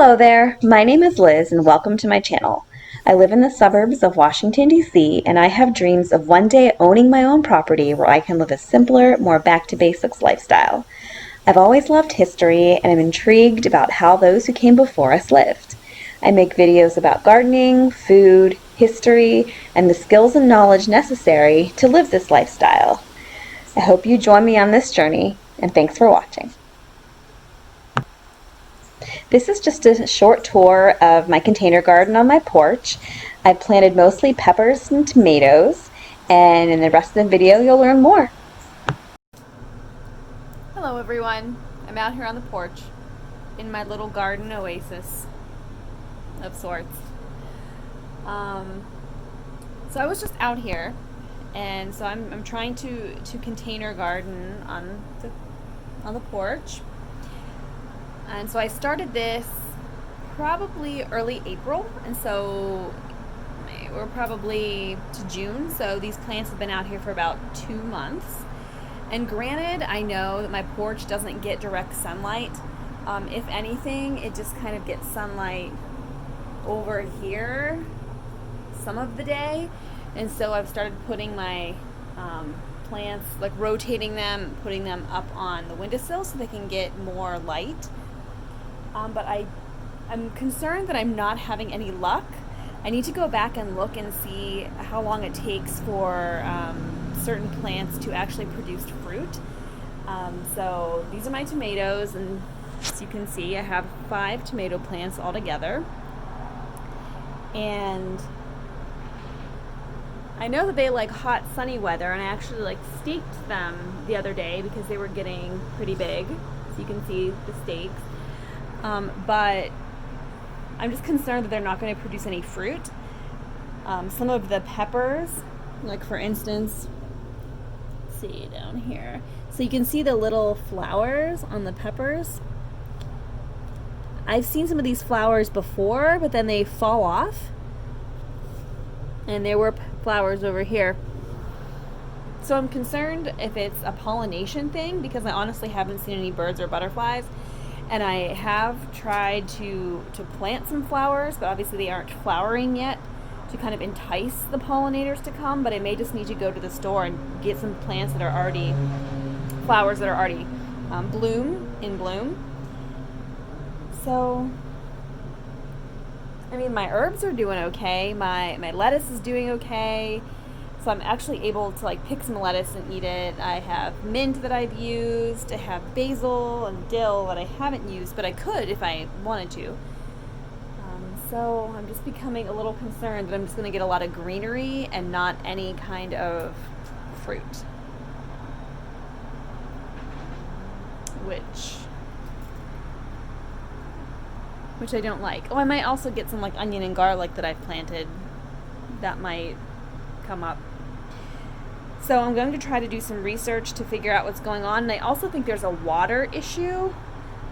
Hello there, my name is Liz and welcome to my channel. I live in the suburbs of Washington, D.C. and I have dreams of one day owning my own property where I can live a simpler, more back-to-basics lifestyle. I've always loved history and am intrigued about how those who came before us lived. I make videos about gardening, food, history, and the skills and knowledge necessary to live this lifestyle. I hope you join me on this journey, and thanks for watching. This is just a short tour of my container garden on my porch. I've planted mostly peppers and tomatoes, and in the rest of the video you'll learn more. Hello everyone, I'm out here on the porch in my little garden oasis of sorts. So I was just out here, and so I'm trying to container garden on the porch. And so I started this probably early April, and so we're probably to June, so these plants have been out here for about 2 months. And granted, I know that my porch doesn't get direct sunlight. If anything, it just kind of gets sunlight over here some of the day. And so I've started putting my plants, like rotating them, putting them up on the windowsill so they can get more light. But I'm concerned that I'm not having any luck. I need to go back and look and see how long it takes for certain plants to actually produce fruit. So these are my tomatoes, and as you can see, I have 5 tomato plants altogether. And I know that they like hot sunny weather, and I actually staked them the other day because they were getting pretty big. So you can see the stakes. But I'm just concerned that they're not going to produce any fruit. Some of the peppers, like for instance, let's see down here. So you can see the little flowers on the peppers. I've seen some of these flowers before, but then they fall off. And there were flowers over here. So I'm concerned if it's a pollination thing, because I honestly haven't seen any birds or butterflies. And I have tried to plant some flowers, but obviously they aren't flowering yet, to kind of entice the pollinators to come. But I may just need to go to the store and get some plants that are already, flowers that are already in bloom. So, I mean, my herbs are doing okay. My lettuce is doing okay. So I'm actually able to pick some lettuce and eat it. I have mint that I've used. I have basil and dill that I haven't used, but I could if I wanted to. So I'm just becoming a little concerned that I'm just going to get a lot of greenery and not any kind of fruit. Which I don't like. Oh, I might also get some onion and garlic that I've planted. That might come up. So I'm going to try to do some research to figure out what's going on. And I also think there's a water issue.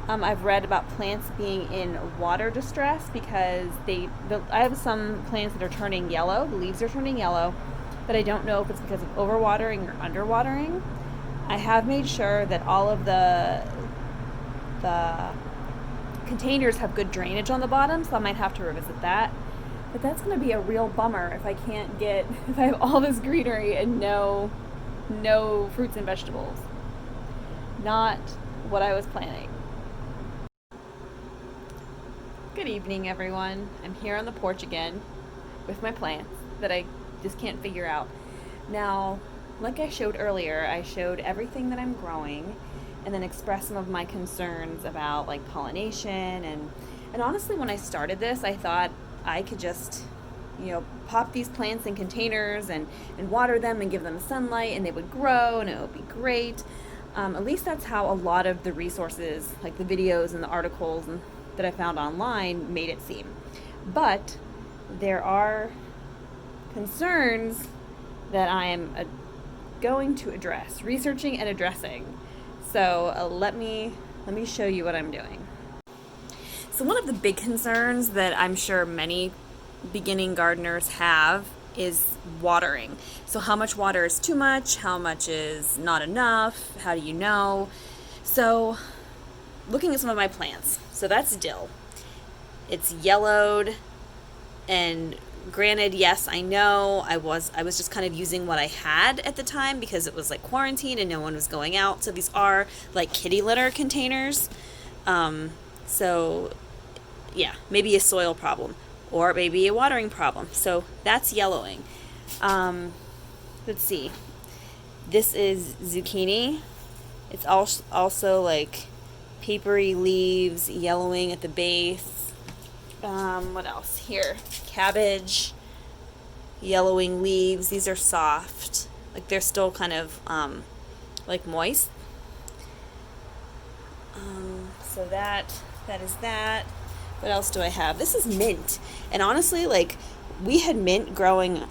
I've read about plants being in water distress because I have some plants that are turning yellow. The leaves are turning yellow, but I don't know if it's because of overwatering or underwatering. I have made sure that all of the containers have good drainage on the bottom, so I might have to revisit that. But that's going to be a real bummer if I have all this greenery and no fruits and vegetables. Not what I was planning. Good evening, everyone. I'm here on the porch again with my plants that I just can't figure out. Now, like I showed earlier, I showed everything that I'm growing and then expressed some of my concerns about pollination and honestly, when I started this, I thought I could just, pop these plants in containers and water them and give them sunlight and they would grow and it would be great. At least that's how a lot of the resources, like the videos and the articles that I found online, made it seem. But there are concerns that I am going to address, researching and addressing. So let me show you what I'm doing. So one of the big concerns that I'm sure many beginning gardeners have is watering. So how much water is too much? How much is not enough? How do you know? So looking at some of my plants. So that's dill. It's yellowed, and granted, yes, I know I was just kind of using what I had at the time because it was like quarantine and no one was going out. So these are like kitty litter containers. So yeah, maybe a soil problem or maybe a watering problem. So that's yellowing. Let's see. This is zucchini. It's also like papery leaves, yellowing at the base. What else? Here, cabbage, yellowing leaves. These are soft. Like they're still kind of like moist. So that is that. What else do I have? This is mint. And honestly, like we had mint growing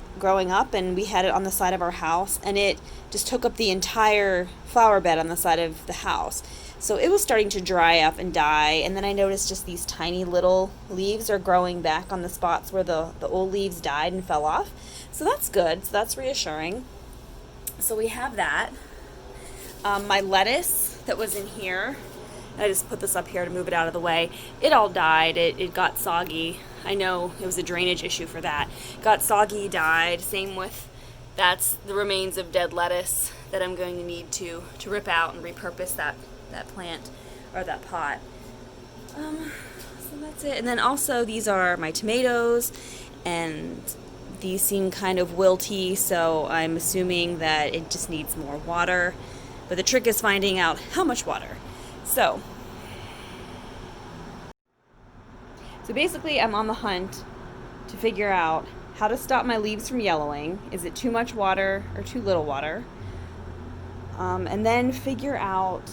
up and we had it on the side of our house and it just took up the entire flower bed on the side of the house. So it was starting to dry up and die, and then I noticed just these tiny little leaves are growing back on the spots where the old leaves died and fell off. So that's good. So that's reassuring. So we have that. My lettuce that was in here, I just put this up here to move it out of the way. It all died. It got soggy. I know it was a drainage issue for that. Got soggy, died. Same with, that's the remains of dead lettuce that I'm going to need to rip out and repurpose that plant or that pot. So that's it. And then also these are my tomatoes, and these seem kind of wilty, so I'm assuming that it just needs more water. But the trick is finding out how much water. So basically I'm on the hunt to figure out how to stop my leaves from yellowing. Is it too much water or too little water? And then figure out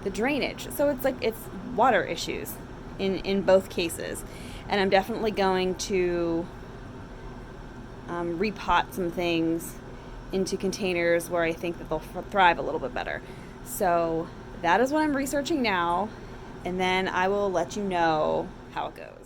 the drainage. So it's water issues in both cases. And I'm definitely going to repot some things into containers where I think that they'll thrive a little bit better. So that is what I'm researching now, and then I will let you know how it goes.